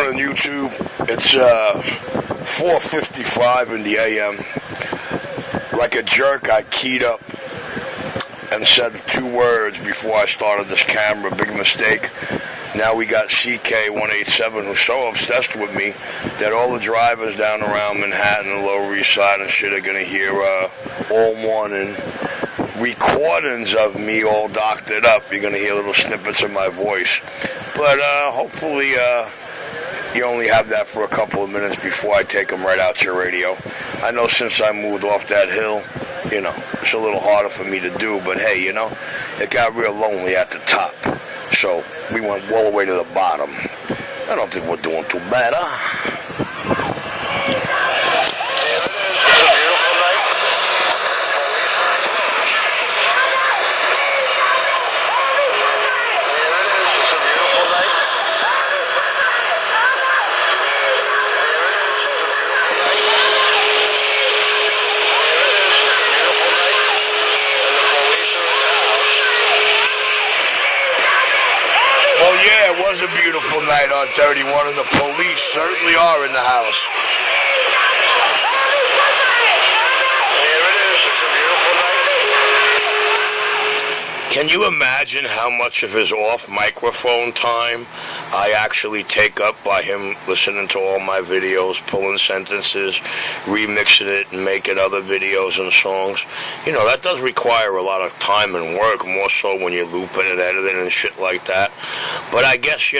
morning, YouTube. It's 4:55 in the AM. Like a jerk, I keyed up and said 2 words before I started this camera. Big mistake. Now we got Cb19nyc who's so obsessed with me that all the drivers down around Manhattan and Lower East Side and shit are going to hear all morning recordings of me all doctored up. You're going to hear little snippets of my voice. But hopefully you only have that for a couple of minutes before I take them right out your radio. I know since I moved off that hill, it's a little harder for me to do, but hey, it got real lonely at the top. So we went all the way to the bottom. I don't think we're doing too bad, huh? Well, yeah, it was a beautiful night on 31, and the police certainly are in the house. Can you imagine how much of his off-microphone time I actually take up by him listening to all my videos, pulling sentences, remixing it, and making other videos and songs? That does require a lot of time and work, more so when you're looping and editing and shit like that. But I guess,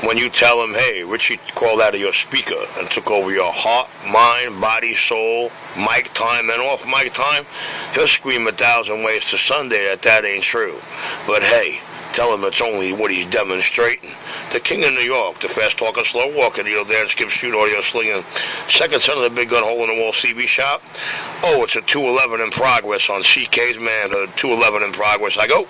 when you tell him, hey, Richie called out of your speaker and took over your heart, mind, body, soul, mic time, and off-mic time, he'll scream 1,000 ways to Sunday that ain't true. But hey, tell him it's only what he's demonstrating. The king of New York, the fast talking, slow walking, dance, skip, shoot, audio slinging, second son of the big gun, hole in the wall CB shop. Oh, it's a 211 in progress on CK's manhood. 211 in progress. I go.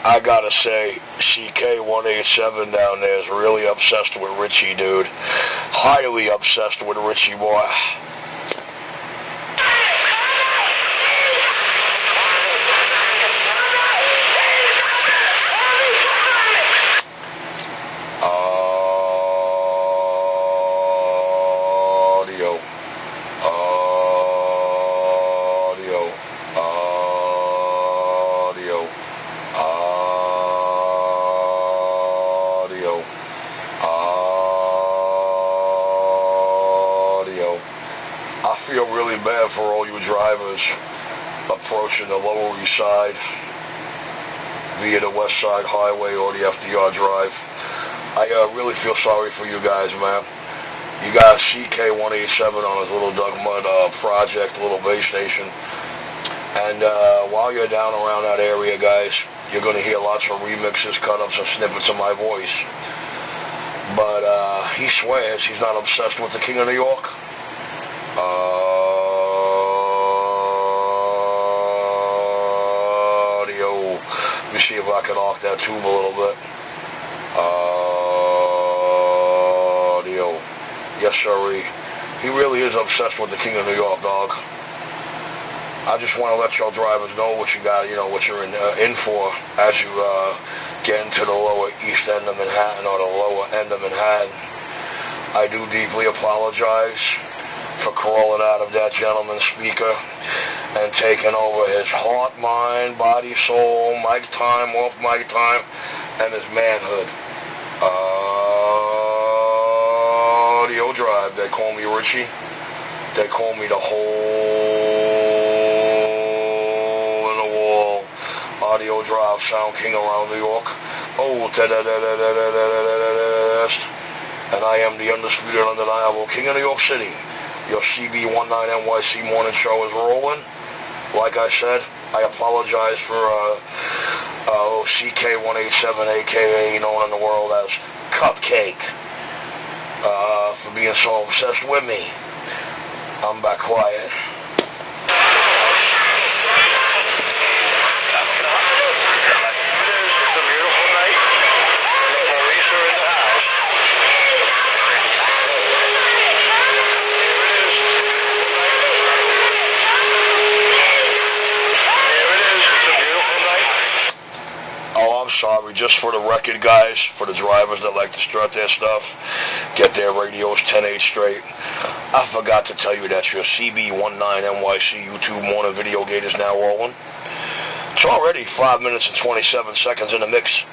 I gotta say, CK187 down there is really obsessed with Richie, dude. Highly obsessed with Richie, boy. I feel really bad for all you drivers approaching the Lower East Side via the West Side Highway or the FDR Drive. I really feel sorry for you guys, man. You got CK187 on his little Doug Mud project, little base station. And while you're down around that area, guys, you're going to hear lots of remixes, cut-ups, and snippets of my voice. But he swears he's not obsessed with the King of New York. Audio. Let me see if I can arc that tube a little bit. Audio. Yes, sirree. He really is obsessed with the King of New York, dog. I just want to let y'all drivers know what you got, what you're in for as you get into the lower east end of Manhattan or the lower end of Manhattan. I do deeply apologize for crawling out of that gentleman's speaker and taking over his heart, mind, body, soul, mic time, off mic time, and his manhood. Audio Drive, they call me Richie. They call me the hole in the wall. Audio Drive, Sound King around New York. Oh, and I am the undisputed, undeniable King of New York City. Your Cb19nyc morning show is rolling. Like I said, I apologize for CK187, a.k.a. known in the world as Cupcake, for being so obsessed with me. I'm back quiet. It's a beautiful night. The police are in the house. sorry, just for the record, guys, for the drivers that like to strut their stuff, get their radios 10-8 straight. I forgot to tell you that your Cb19nyc YouTube morning video gate is now rolling. It's already 5 minutes and 27 seconds in the mix.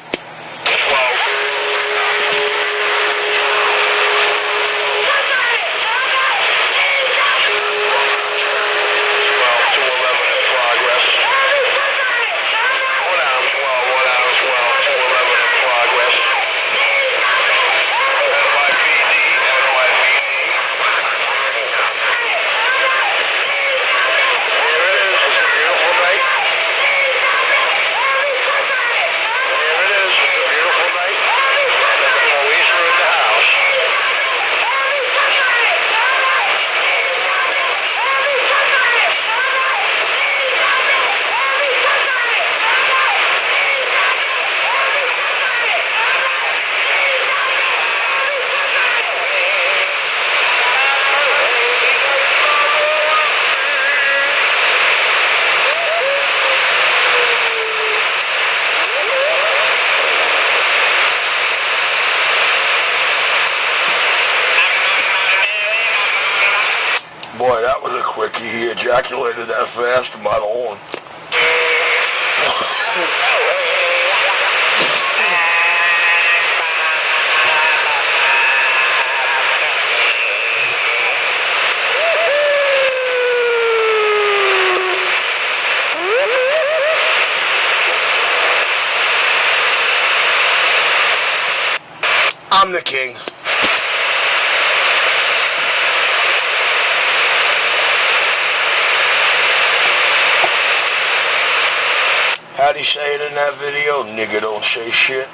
Boy, that was a quickie. He ejaculated that fast by the horn. I'm the king. How'd he say it in that video? Nigga don't say shit.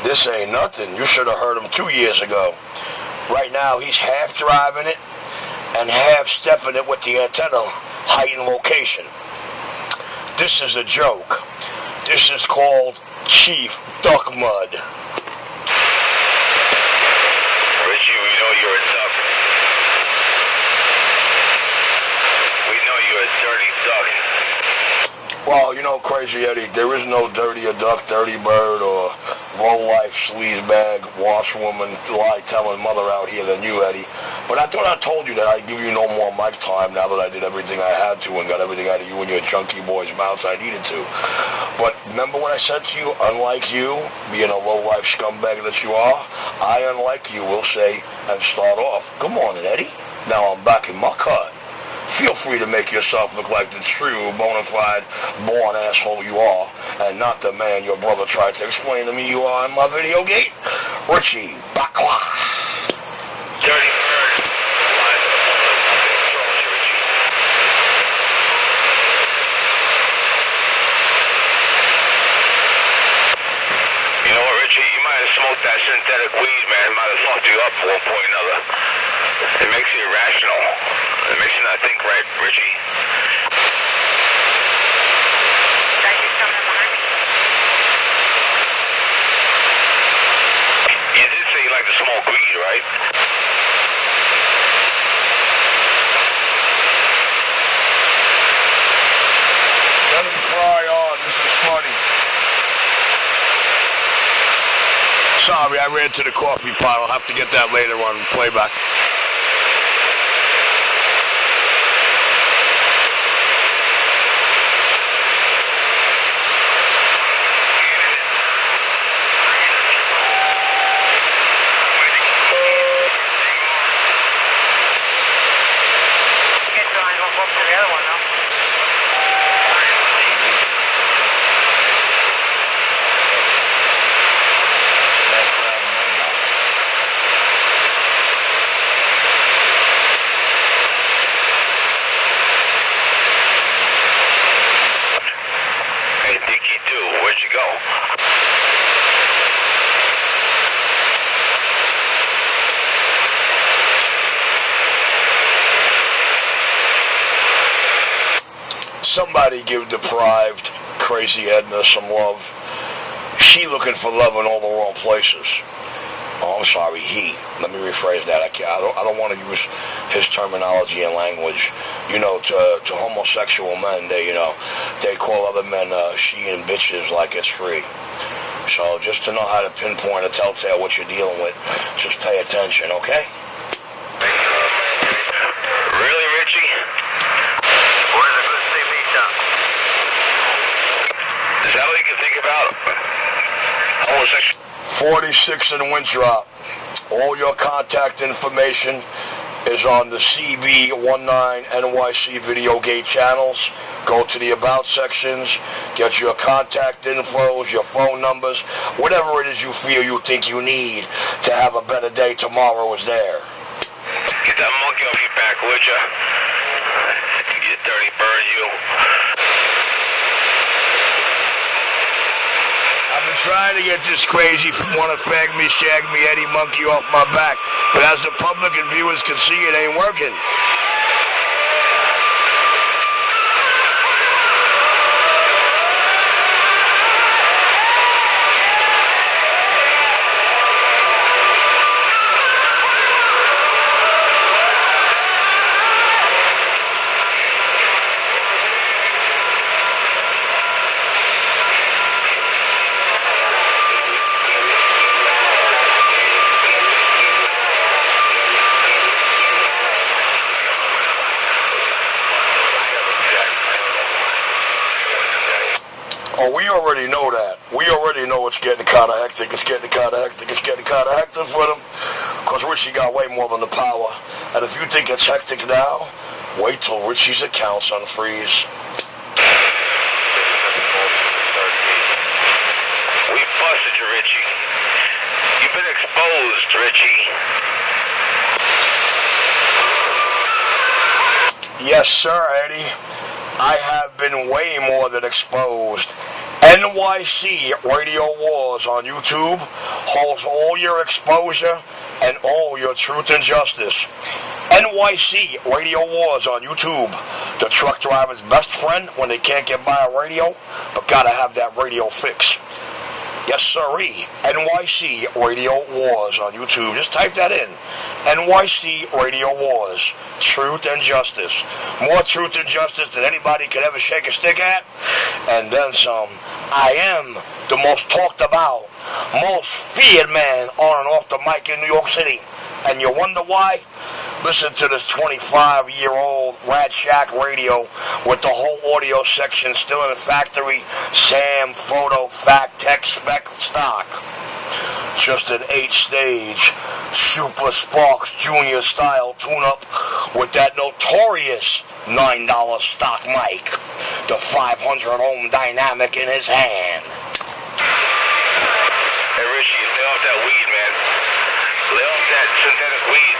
This ain't nothing. You should have heard him 2 years ago. Right now, he's half driving it and half stepping it with the antenna height and location. This is a joke. This is called Chief Duck Mud. Richie, we know you're a duck. We know you're a dirty duck. Well, you know, Crazy Eddie, there is no dirtier duck, dirty bird, or low-life sleazebag, washwoman, lie-telling mother out here than you, Eddie. But I thought I told you that I'd give you no more mic time now that I did everything I had to and got everything out of you and your junkie boys' mouths I needed to. But remember what I said to you? Unlike you, being a low-life scumbag that you are, I, unlike you, will say and start off, good morning, Eddie. Now I'm back in my cut. Feel free to make yourself look like the true, bona fide, born asshole you are, and not the man your brother tried to explain to me you are in my video gate. Richie Bakla. Dirty bird. You know what, Richie? You might have smoked that synthetic weed, man. It might have fucked you up at one point or another. It makes you irrational. It makes you not think right, Richie. You did say you like to smoke weed, right? Let him cry on. This is funny. Sorry, I ran to the coffee pot. I'll have to get that later on playback. somebody give deprived Crazy Edna some love. She looking for love in all the wrong places. Oh, I'm sorry, he. Let me rephrase that. I don't want to use his terminology and language. You know, to homosexual men, they call other men she and bitches like it's free. So just to know how to pinpoint a telltale what you're dealing with, just pay attention, okay? Really, Richie? What is a good CB done? Is that what you can think about? Homosexual? 46 in Winthrop. All your contact information is on the Cb19nyc Video Gate channels. Go to the About sections, get your contact infos, your phone numbers, whatever it is you feel you think you need to have a better day tomorrow is there. Get that monkey off your back, would ya? You dirty bird, you. I've been trying to get this crazy want to fag me, shag me, Eddie monkey off my back, but as the public and viewers can see, it ain't working. Oh, we already know that. We already know it's getting kind of hectic. It's getting kind of hectic for them. Because Richie got way more than the power. And if you think it's hectic now, wait till Richie's accounts unfreeze. We busted you, Richie. You've been exposed, Richie. Yes, sir, Eddie. I have been way more than exposed. NYC Radio Wars on YouTube holds all your exposure and all your truth and justice. NYC Radio Wars on YouTube. The truck driver's best friend when they can't get by a radio, but gotta have that radio fix. Yes, sirree. NYC Radio Wars on YouTube. Just type that in. NYC Radio Wars. Truth and justice. More truth and justice than anybody could ever shake a stick at. And then some. I am the most talked about, most feared man on and off the mic in New York City. And you wonder why? Listen to this 25-year-old Rat Shack radio with the whole audio section still in the factory. Sam, photo, fact, text, spec, stock. Just an 8-stage Super Sparks Junior style tune-up with that notorious $9 stock mic. The 500-ohm dynamic in his hand. Hey, Richie, lay off that weed, man. Lay off that synthetic weed.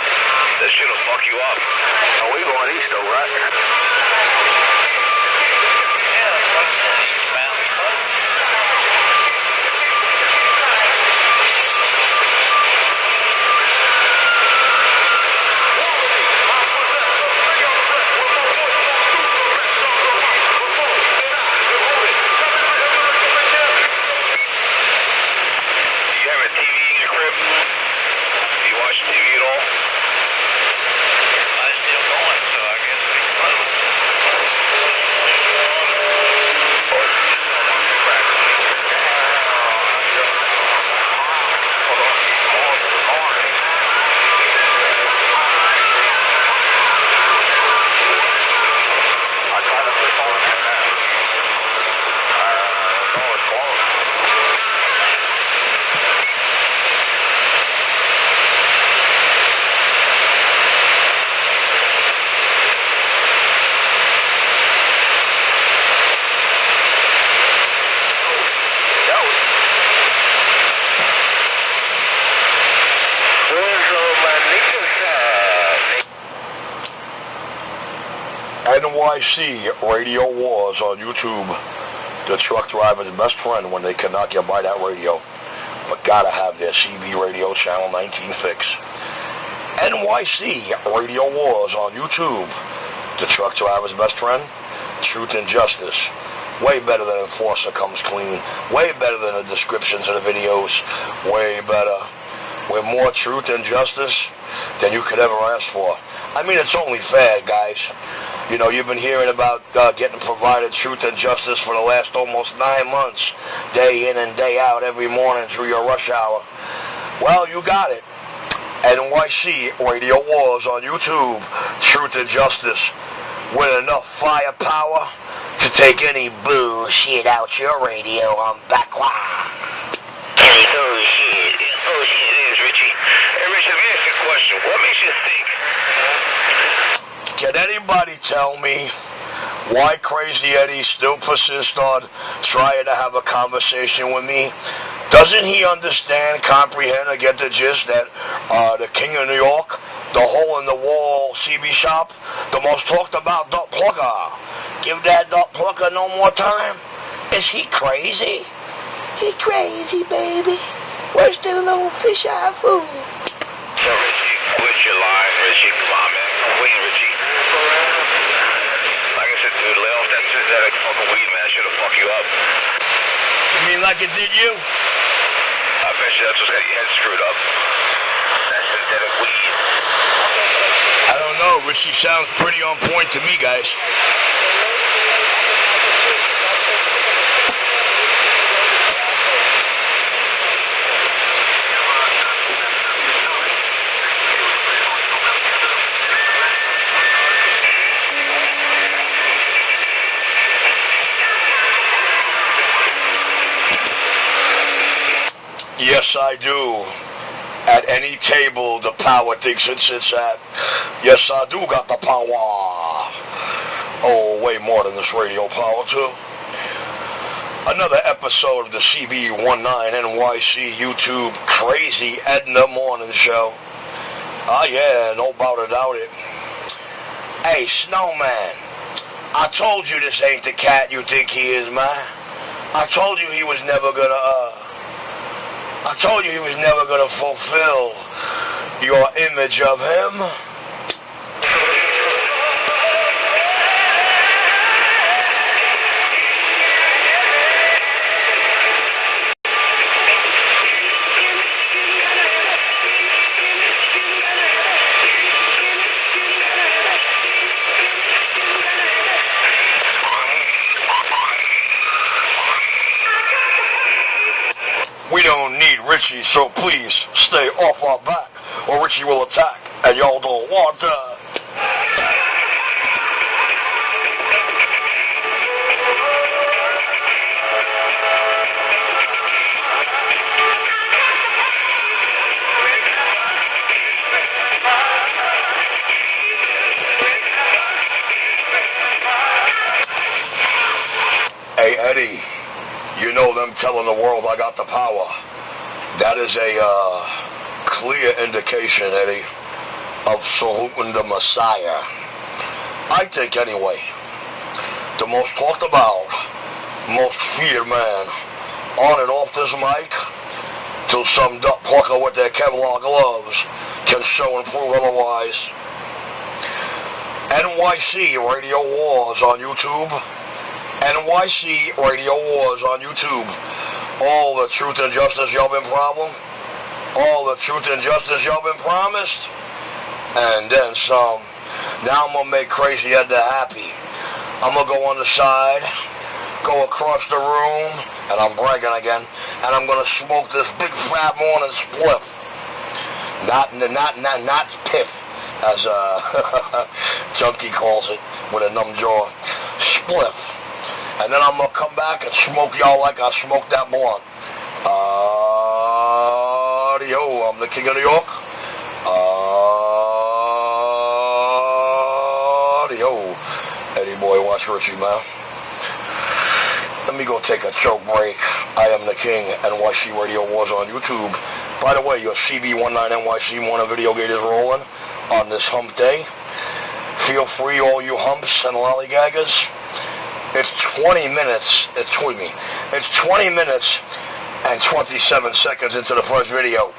That shit'll fuck you up. Oh, we going east, though, right? NYC Radio Wars on YouTube. The truck driver's best friend when they cannot get by that radio, but gotta have their CB radio channel 19 fix. NYC Radio Wars on YouTube. The truck driver's best friend. Truth and Justice. Way better than Enforcer Comes Clean. Way better than the descriptions of the videos. Way better. With more truth and justice than you could ever ask for. I mean, it's only fair, guys. You know, you've been hearing about getting provided truth and justice for the last almost 9 months. Day in and day out, every morning through your rush hour. Well, you got it. NYC Radio Wars on YouTube. Truth and Justice. With enough firepower to take any bullshit out your radio on backlog. Any bullshit. Bullshit it is, Richie. Hey, Richie, let me ask you a question. What makes you think... Can anybody tell me why Crazy Eddie still persists on trying to have a conversation with me? Doesn't he understand, comprehend, or get the gist that the King of New York, the hole-in-the-wall CB shop, the most talked about dot plugger, give that dot plugger no more time? Is he crazy? He crazy, baby. Worse than a little fish eye food. So, Richie, quit your line, Richie. Come on, man. Quit, Richie. Like I said, dude, lay off that synthetic fucking weed, man. I should have fucked you up. You mean like it did you? I bet you that's what's got your head screwed up. That synthetic weed. I don't know. Richie sounds pretty on point to me, guys. Yes, I do. At any table the power thinks it sits at. Yes, I do got the power. Oh, way more than this radio power, too. Another episode of the Cb19nyc YouTube Crazy Edna Morning Show. Ah, yeah, no doubt it. Hey, Snowman, I told you this ain't the cat you think he is, man. I told you he was never gonna fulfill your image of him. We don't need Richie, so please stay off our back, or Richie will attack, and y'all don't want that. Hey, Eddie. You know them telling the world I got the power. That is a clear indication, Eddie, of saluting the Messiah. I think, anyway, the most talked about, most feared man on and off this mic, till some duck plucker with their Kevlar gloves can show and prove otherwise. NYC Radio Wars on YouTube. NYC Radio Wars on YouTube. All the truth and justice y'all been problem. All the truth and justice y'all been promised. And then some. Now I'm gonna make Crazy Edna happy. I'm gonna go on the side, go across the room, and I'm bragging again, and I'm gonna smoke this big fat morning spliff. Not piff, as Junkie calls it with a numb jaw. Spliff. And then I'm going to come back and smoke y'all like I smoked that blunt. Yo, I'm the King of New York. Yo, Eddie boy, watch Richie, man. Let me go take a choke break. I am the King. NYC Radio Wars on YouTube. By the way, your Cb19nyc morning video gate is rolling on this hump day. Feel free, all you humps and lollygaggers. It's 20 minutes, it's 20 minutes and 27 seconds into the first video.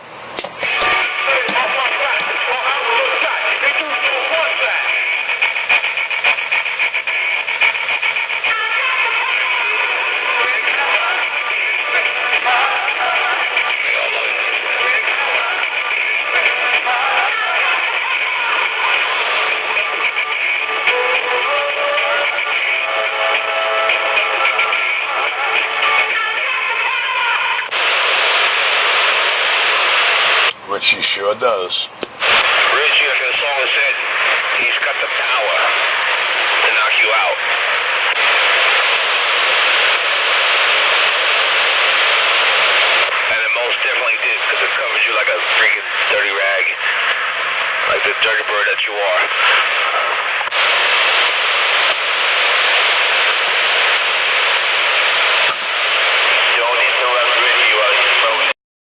Sure does. Richie, like the song said, he's got the power to knock you out. And it most definitely did, because it covered you like a freaking dirty rag. Like the dirty bird that you are.